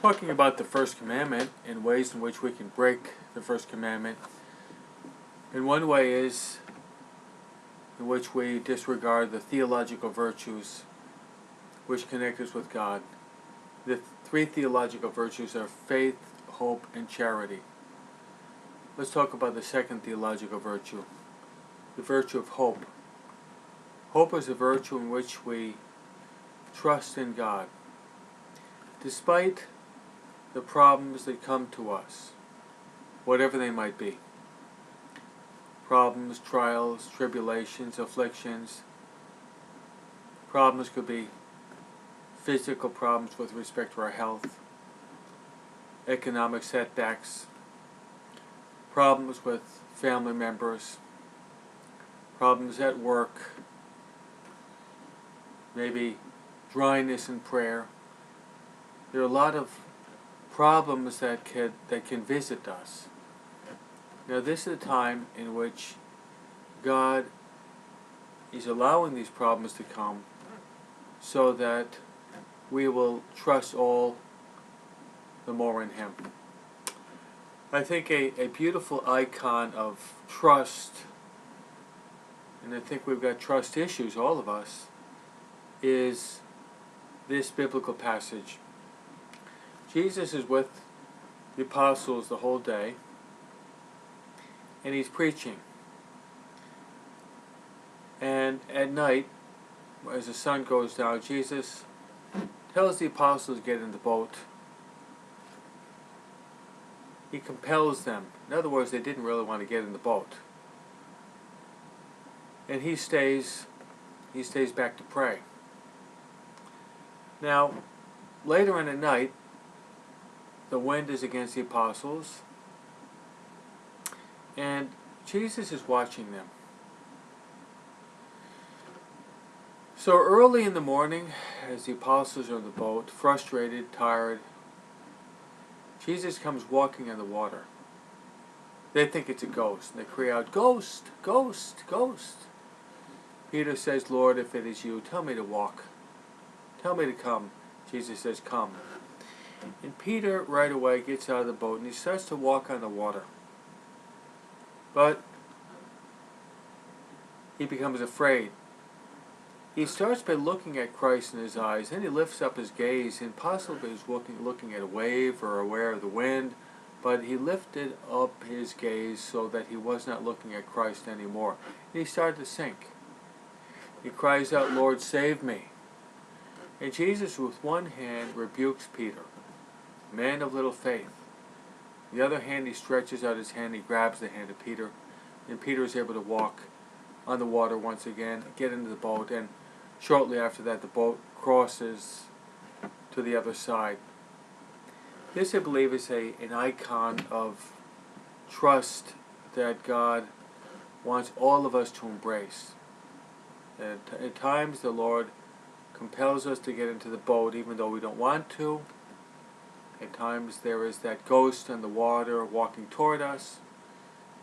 Talking about the First Commandment and ways in which we can break the First Commandment. And one way is in which we disregard the theological virtues which connect us with God. The three theological virtues are faith, hope, and charity. Let's talk about the second theological virtue, the virtue of hope. Hope is a virtue in which we trust in God. Despite the problems that come to us, whatever they might be, problems, trials, tribulations, afflictions. Problems could be physical problems with respect to our health, economic setbacks, problems with family members, problems at work, maybe dryness in prayer. There are a lot of problems that can visit us. Now this is a time in which God is allowing these problems to come so that we will trust all the more in Him. I think a beautiful icon of trust, and I think we've got trust issues, all of us, is this biblical passage. Jesus is with the apostles the whole day, and He's preaching. And at night, as the sun goes down, Jesus tells the apostles to get in the boat. He compels them. In other words, they didn't really want to get in the boat. And he stays back to pray. Now, later in the night, the wind is against the apostles, and Jesus is watching them. So early in the morning, as the apostles are on the boat, frustrated, tired, Jesus comes walking on the water. They think it's a ghost, and they cry out, "Ghost! Ghost! Ghost!" Peter says, "Lord, if it is you, tell me to walk. Tell me to come." Jesus says, "Come." And Peter right away gets out of the boat and he starts to walk on the water. But he becomes afraid. He starts by looking at Christ in his eyes, then he lifts up his gaze, and possibly he's looking at a wave or aware of the wind, but he lifted up his gaze so that he was not looking at Christ anymore. And he started to sink. He cries out, "Lord, save me." And Jesus with one hand rebukes Peter, "Man of little faith." The other hand, he stretches out his hand, he grabs the hand of Peter, and Peter is able to walk on the water once again, get into the boat, and shortly after that the boat crosses to the other side. This, I believe, is an icon of trust that God wants all of us to embrace. At times the Lord compels us to get into the boat even though we don't want to. At times there is that ghost on the water walking toward us.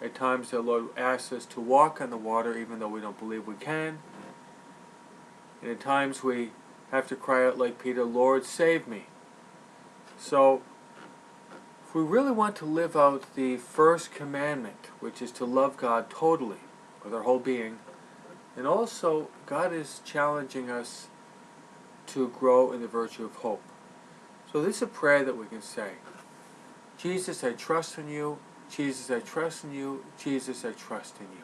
At times the Lord asks us to walk on the water even though we don't believe we can. And at times we have to cry out like Peter, "Lord, save me." So if we really want to live out the First Commandment, which is to love God totally with our whole being, and also God is challenging us to grow in the virtue of hope. So this is a prayer that we can say. Jesus, I trust in you. Jesus, I trust in you. Jesus, I trust in you.